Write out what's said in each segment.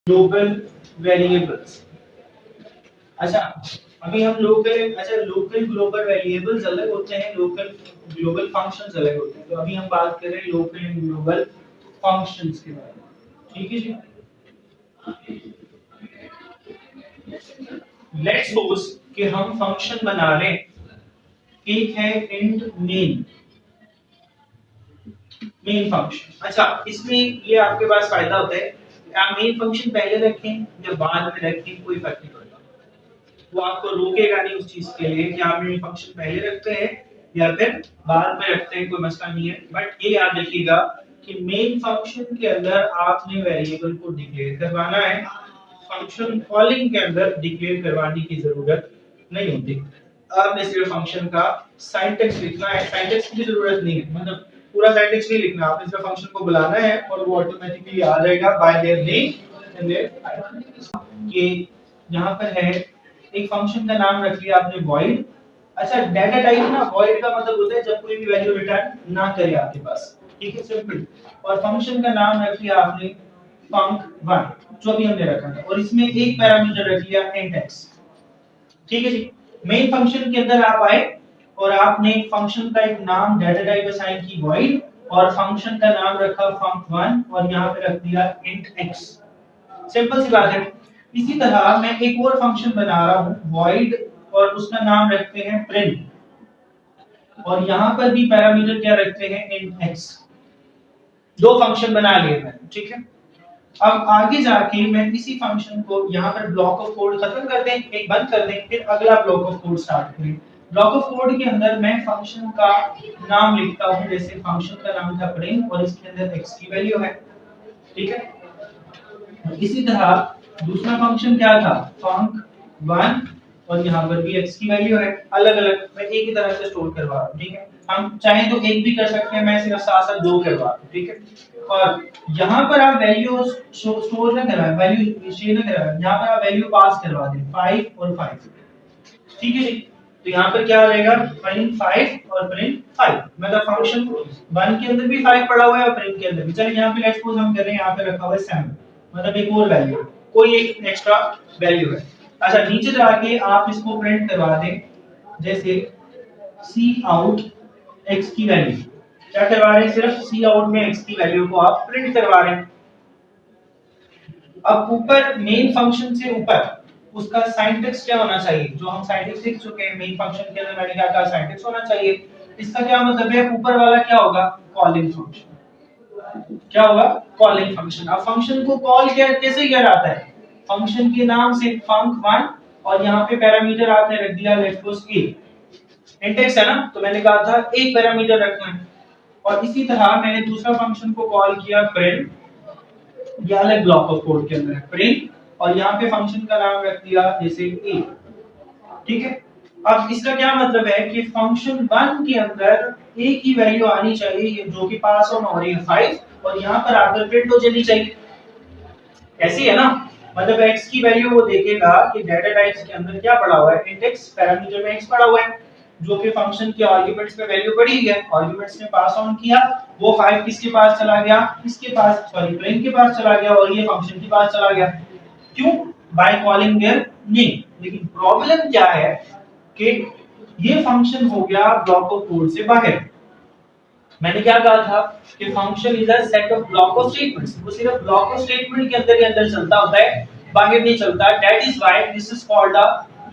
Global variables. अच्छा, अभी हम लोकल ग्लोबल वेरिएबल्स अलग होते हैं, लोकल ग्लोबल फंक्शंस अलग होते हैं। तो अभी हम बात कर रहे हैं लोकल एंड ग्लोबल फंक्शंस के बारे में। ठीक है जी। लेट्स सपोज कि हम फंक्शन बना लें, एक है इंट मेन फंक्शन। अच्छा, इसमें ये आपके पास फायदा होता है, आप मेन फंक्शन पहले रखें या बाद में रखें कोई फर्क नहीं पड़ता। वो आपको रोकेगा नहीं उस चीज के लिए कि आप मेन फंक्शन पहले रखते हैं या फिर बाद में रखते हैं, कोई मसला नहीं है। बट ये याद रखिएगा कि मेन फंक्शन के अंदर आपने वेरिएबल को डिक्लेयर करवाना है, फंक्शन कॉलिंग के अंदर डिक्लेयर करवाने की जरूरत नहीं होती। आपने सिर्फ फंक्शन का सिंटैक्स लिखना है, सिंटैक्स की भी जरूरत नहीं है, मतलब पूरा सिंटैक्स नहीं लिखना, आपने सिर्फ फंक्शन को बुलाना है और वो ऑटोमेटिकली आ जाएगा by their name and their. ये यहां पर है एक फंक्शन का नाम रख लिया आपने void। अच्छा, डाटा टाइप ना void का मतलब होता है जब कोई भी वैल्यू रिटर्न ना करे आपके पास। ठीक है, सिंपल। और फंक्शन का नाम रख लिया आपने func1 जो भी हमने रखा था, और इसमें एक पैरामीटर रख लिया int x। ठीक है जी। मेन फंक्शन के अंदर आप आए और आपने फंक्शन का एक नाम डाटा टाइप असाइन की void, और फंक्शन का नाम रखा func1 और यहां पे रख दिया int x। सिंपल सी बात है। इसी तरह मैं एक और फंक्शन बना रहा हूं void, और उसका नाम रखते हैं print, और यहां पर भी पैरामीटर क्या रखते हैं int x। दो फंक्शन बना लिए मैंने। ठीक है, अब आगे जाके मैं इसी फंक्शन को यहाँ पर ब्लॉक ऑफ कोड खत्म कर दें, एक बंद कर दें, फिर अगला ब्लॉक ऑफ कोड स्टार्ट करें। ब्लॉक ऑफ कोड के अंदर मैं फंक्शन का नाम लिखता हूँ, जैसे फंक्शन का नाम था print और इसके अंदर x की वैल्यू है। ठीक है, इसी तरह दूसरा फंक्शन क्या था func1, और यहाँ पर भी x की वैल्यू है। अलग अलग मैं एक ही तरह से स्टोर करवा रहा हूँ। ठीक है, हम चाहे तो एक भी कर सकते हैं, मैं सिर्फ साथ साथ दो करवा रहा हूँ। ठीक है, और यहाँ पर आप वैल्यू स्टोर ना करवाएं, वैल्यू शेयर ना करवाएं, यहाँ पर आप वैल्यू पास करवा दें 5 और 5। ठीक है जी। तो यहाँ पर क्या आ जाएगा print 5 और print 5, मतलब फंक्शन 1 के अंदर भी 5 पड़ा हुआ है और print के अंदर भी। चलिए यहाँ पे लेट्स सपोज हम कर रहे हैं, यहाँ पे रखा हुआ है 7, मतलब एक और वैल्यू, कोई एक एक्स्ट्रा वैल्यू है। अच्छा, नीचे जाके आप इसको प्रिंट करवा दें, जैसे सी आउट x की वैल्यू। क्या करवा रहे हैं, सिर्फ सी आउट में x की वैल्यू को आप प्रिंट करवा रहे हैं। अब ऊपर मेन फंक्शन से ऊपर उसका सिंटैक्स क्या होना चाहिए, जो हम सिंटैक्स सीख चुके हैं मेन फंक्शन के अंदर, मैंने क्या कहा सिंटैक्स होना चाहिए। इसका क्या मतलब है, ऊपर वाला क्या होगा कॉलिंग फंक्शन। क्या होगा कॉलिंग फंक्शन। अब फंक्शन को कॉल क्या कैसे किया जाता है, फंक्शन के नाम से func1, और यहाँ पे पैरामीटर आपने रख दिया लेट्स सपोज a। इंडेक्स है ना, तो मैंने कहा था एक पैरामीटर रखना है। और इसी तरह मैंने दूसरा फंक्शन को कॉल किया print, ये अलग ब्लॉक ऑफ कोड के अंदर है print, और यहाँ पे फंक्शन का नाम रख दिया जैसे a। ठीक है, अब इसका क्या मतलब है कि फंक्शन 1 के अंदर a की वैल्यू आनी चाहिए, जो कि पास ऑन हो रही है 5, और यहाँ पर आकर प्रिंट हो जानी चाहिए। ऐसी है ना, मतलब x की वैल्यू वो देखेगा कि डाटा टाइप्स के अंदर क्या पड़ा हुआ है, इंडेक्स पैरामीटर में x पड़ा हुआ है, जो कि फंक्शन के आर्गुमेंट्स में वैल्यू पड़ी है, आर्गुमेंट्स ने पास ऑन किया, वो 5 किसके पास चला गया, इसके पास, सॉरी प्रिंट के पास चला गया, और ये फंक्शन के पास चला गया। क्यों, बाय कॉलिंग देयर नेम। लेकिन प्रॉब्लम क्या है कि ये फंक्शन हो गया ब्लॉक ऑफ कोड से बाहर। मैंने क्या कहा था कि function is a set of block of statements, वो सिर्फ ब्लॉक ऑफ स्टेटमेंट के अंदर ही अंदर चलता होता है, बाहर नहीं चलता। That is why this is called a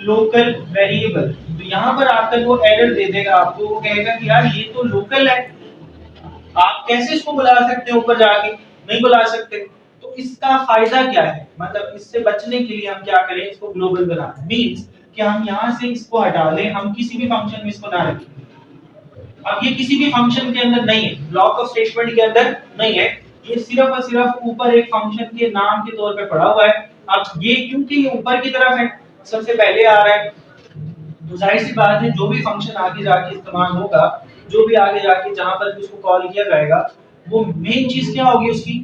local variable. तो यहां पर आकर वो एरर दे देगा आपको, वो कहेगा कि यार ये तो लोकल है, आप कैसे इसको बुला सकते हो ऊपर जाके, नहीं बुला सकते। तो इसका फायदा क्या है, मतलब इससे बचने के लिए हम क्या करें, इसको ग्लोबल बना मींस कि हम यहां से इसको हटा लें, हम किसी भी फंक्शन में इसको ना रखें। अब ये किसी भी फंक्शन के अंदर नहीं है, ब्लॉक ऑफ स्टेटमेंट के अंदर नहीं है, ये सिर्फ और सिर्फ ऊपर एक फंक्शन के नाम के तौर पे पड़ा हुआ है। अब ये क्योंकि ये ऊपर की तरफ है, सबसे पहले आ रहा है, तो जाहिर सी बात है जो भी फंक्शन आगे जाके इस्तेमाल होगा, जो भी आगे जाके जहां पर भी उसको कॉल किया जाएगा, वो मेन चीज क्या होगी उसकी,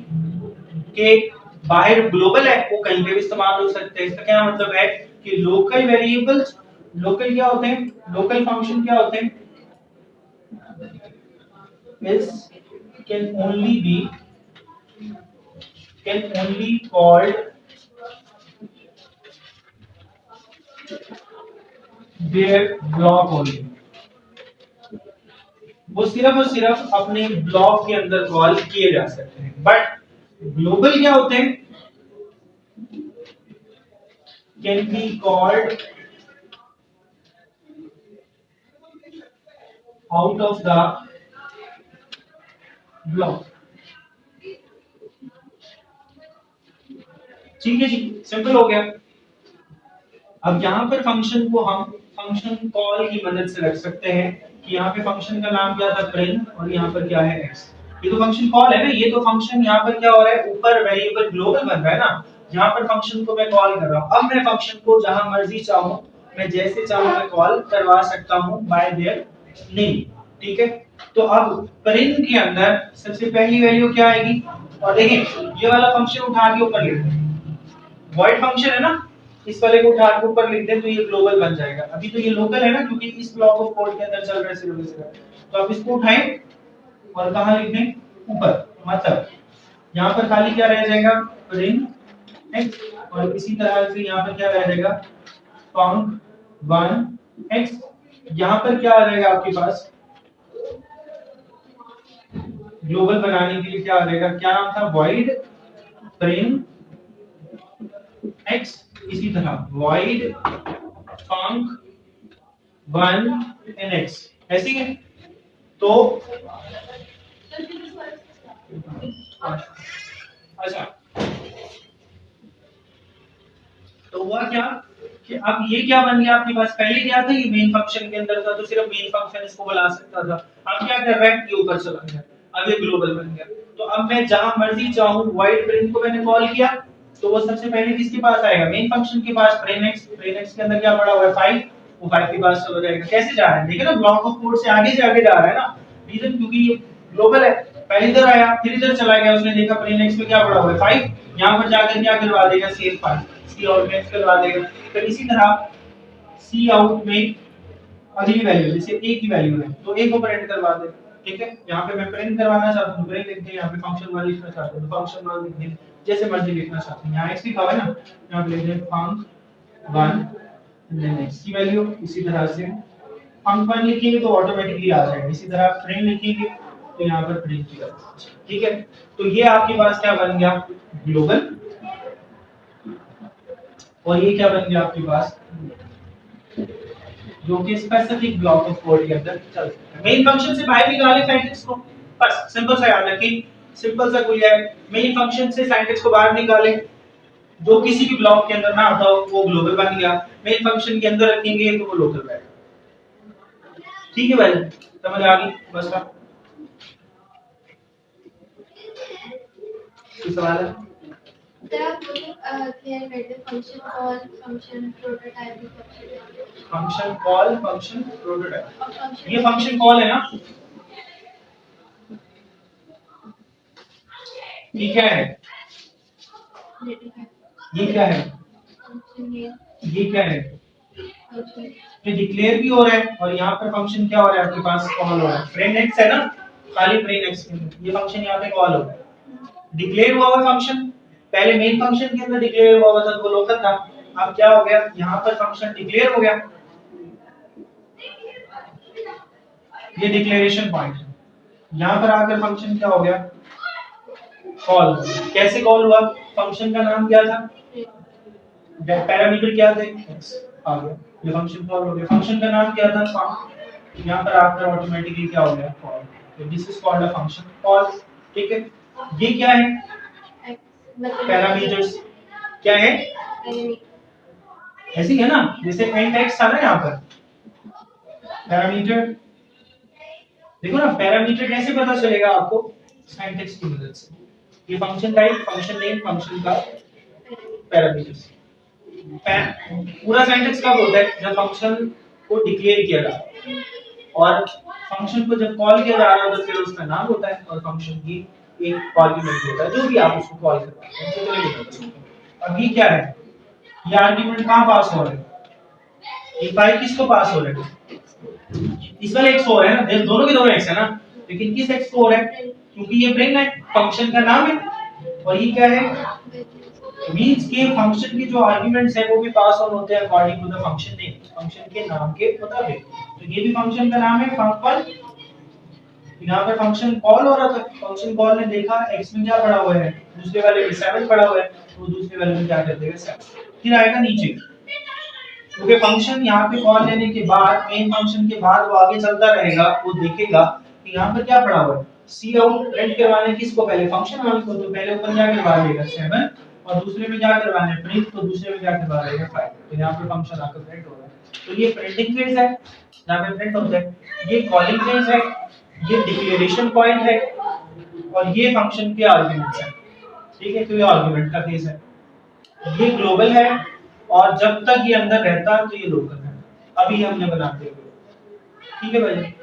कि बाहर ग्लोबल है, वो कहीं पे भी इस्तेमाल हो सकते हैं। इसका क्या मतलब है कि लोकल वेरिएबल्स, लोकल क्या होते हैं, लोकल फंक्शन क्या होते हैं, is can only be can only called their block only, वो सिर्फ और सिर्फ अपने ब्लॉक के अंदर कॉल किए जा सकते हैं। बट ग्लोबल क्या होते हैं, can be called out of the block. ठीक है जी, सिंपल हो गया। अब यहाँ पर फंक्शन को हम फंक्शन कॉल की मदद से रख सकते हैं कि यहाँ पे फंक्शन का नाम क्या था, प्रिंट, और यहाँ पर क्या है एक्स। ये तो फंक्शन कॉल है ना, ये तो फंक्शन यहाँ पर क्या हो रहा है, ऊपर वेरिएबल ग्लोबल बन रहा है ना, यहाँ पर फंक्शन को मैं कॉल कर रहा हूँ। अब मैं फंक्शन को जहां मर्जी चाहूँ, मैं जैसे चाहूँ मैं कॉल करवा सकता हूँ बाय देयर नेम। ठीक है, तो अब प्रिंट के अंदर सबसे पहली वैल्यू क्या आएगी, और देखिए ये वाला फंक्शन उठा के ऊपर लिख दें, वॉइड फंक्शन है ना, इस वाले को उठा के ऊपर लिख दें तो ये ग्लोबल बन जाएगा। अभी तो ये लोकल है ना, क्योंकि इस ब्लॉक ऑफ कोड के अंदर चल रहा है सिर्फ। तो आप इसको उठाएं और कहां लिख दें, ऊपर। मतलब यहाँ पर खाली क्या रह जाएगा, प्रिंट एक्स, और इसी तरह से यहाँ पर क्या रह जाएगा, काउंट 1 एक्स। यहाँ पर क्या आ जाएगा आपके पास, ग्लोबल बनाने के लिए क्या आ जाएगा, क्या नाम था, वॉइड प्रिंट एक्स, इसी तरह वॉइड फंक 1 एन एक्स, ऐसे ही है। तो अच्छा, तो हुआ क्या कि अब ये क्या बन गया आपके पास, पहले क्या था, ये मेन फंक्शन के अंदर था तो सिर्फ मेन फंक्शन इसको बुला सकता था। अब क्या कर रहा है, ये ऊपर चला गया, अब ये ग्लोबल बन गया। तो अब मैं जहां मर्जी चाहूं, वाइड प्रिंट को मैंने कॉल किया तो वो सबसे पहले किसके पास आएगा, मेन फंक्शन के पास, प्रिंट एक्स के अंदर क्या पड़ा हुआ है 5, वो 5 के पास चला जाएगा। कैसे जा रहा है, देखिए ना, ब्लॉक ऑफ कोड से आगे जा रहा है ना, रीजन क्योंकि ये ग्लोबल है। पहले इधर आया फिर इधर चला गया, उसने देखा प्रिंट एक्स में क्या पड़ा हुआ है 5, यहां पर जाकर क्या करवा देगा, सेव 5, सी आउट में करवा देगा। फिर इसी तरह सी आउट में अगली वैल्यू, जैसे a की वैल्यू है तो a को प्रिंट करवा दे। ठीक है, यहाँ पे मैं प्रिंट करवाना चाहता हूँ प्रिंट लिख दे, यहाँ पे फंक्शन 1 लिखना चाहता हूँ तो फंक्शन 1 लिख दे, जैसे मर्जी लिखना चाहते हैं। यहाँ x लिखा हुआ है ना, यहाँ पे लिख दे फंक 1 देन x की वैल्यू। इसी तरह से फंक 1 लिखेंगे तो ऑटोमेटिकली आ जाएगा, इसी तरह प्रिंट लिखेंगे तो यहाँ पर प्रिंट किया। ठीक है, तो ये आपके पास क्या बन गया, ग्लोबल, और ये क्या बन गया आपके पास, जो कि स्पेसिफिक ब्लॉक ऑफ कोड के अंदर चल सकता है। मेन फंक्शन से बाहर निकाले सिंटैक्स को, बस सिंपल सा याद रखिए, सिंपल सा कोई है, मेन फंक्शन से सिंटैक्स को बाहर निकाले, जो किसी भी ब्लॉक के अंदर ना आता हो वो ग्लोबल बन गया, मेन फंक्शन के अंदर रखेंगे तो वो लोकल रहेगा। ठीक है भाई, समझ आ गई, बस का कोई सवाल है? फंक्शन कॉल, फंक्शन प्रोटोटाइप, ये फंक्शन कॉल है ना, ये क्या है, ये क्या है, ये क्या है, ये डिक्लेयर भी हो रहा है और यहाँ पर फंक्शन क्या हो रहा है आपके पास, कॉल हो रहा है। प्रिंट एक्स है ना, खाली प्रिंट एक्स, ये फंक्शन यहाँ पे कॉल हो रहा है, डिक्लेयर हुआ हुआ फंक्शन, पहले मेन फंक्शन के अंदर डिक्लेयर हुआ हुआ था तो लोकल था, अब क्या हो गया, यहाँ पर फंक्शन डिक्लेयर हो गया, ये डिक्लेरेशन पॉइंट है। यहाँ पर आकर फंक्शन क्या हो गया, कॉल। कैसे कॉल हुआ, फंक्शन का नाम क्या था, पैरामीटर क्या थे, x आ गया, ये फंक्शन कॉल हो गया। फंक्शन का नाम क्या था, फंक, यहाँ पर आकर ऑटोमेटिकली क्या हो गया, कॉल। तो this is called a function call. ठीक है, ये क्या है, पैरामीटर्स क्या है, ऐसी है ना, जैसे एंड x था ना, यहाँ पर पैरामीटर, देखो ना, पैरामीटर कैसे पता चलेगा आपको, सिंटैक्स की मदद से, ये function type, function name, function का पैरामीटर्स। पूरा सिंटैक्स कब होता है, जब फंक्शन को डिक्लेयर किया जाता है और फंक्शन को जब कॉल किया जा रहा है तो फिर उसका नाम होता है और फंक्शन की एक आर्गुमेंट होता है, जो भी आप उसको कॉल करते हैं। अब ये क्या है, ये आर्गुमेंट कहां पास हो रहा है, ये फाइल किसको पास हो रहा है, इस वाले x हो रहा है ना, दोनों के दोनों x है ना, लेकिन किस x को हो रहा है, क्योंकि ये प्रिंट है, फंक्शन का नाम है, और ये क्या है, मींस के फंक्शन के जो आर्गुमेंट्स है वो भी पास ऑन होते हैं according to the function name. Function के नाम के मुताबिक। तो ये भी फंक्शन का नाम है फंक्शन। यहाँ पे फंक्शन कॉल हो रहा था, फंक्शन कॉल ने देखा x में क्या पड़ा हुआ है, दूसरे वाले में 7 पड़ा हुआ है, तो दूसरे वाले में क्या कर देगा 7, फिर आएगा नीचे, क्योंकि फंक्शन यहाँ पे कॉल लेने के बाद मेन फंक्शन के बाद वो आगे चलता रहेगा, वो देखेगा कि यहाँ पर क्या पड़ा हुआ है। सी आउट प्रिंट करवाने किसको, पहले फंक्शन वन को, तो पहले ऊपर क्या करवा लेगा 7, और दूसरे में क्या करवाना है प्रिंट, तो दूसरे में क्या करवा लेगा 5, तो यहाँ पे फंक्शन आकर प्रिंट हो रहा है। तो ये प्रिंटिंग फेज है, यहाँ पे प्रिंट होता है, ये कॉलिंग फेज है, ये डिक्लेरेशन पॉइंट है, और ये फंक्शन के आर्गुमेंट्स है। ठीक है, तो ये आर्गुमेंट का केस है, ये ग्लोबल है, और जब तक ये अंदर रहता है तो ये लोकल है। अभी हमने बनाते हुए, ठीक है भाई।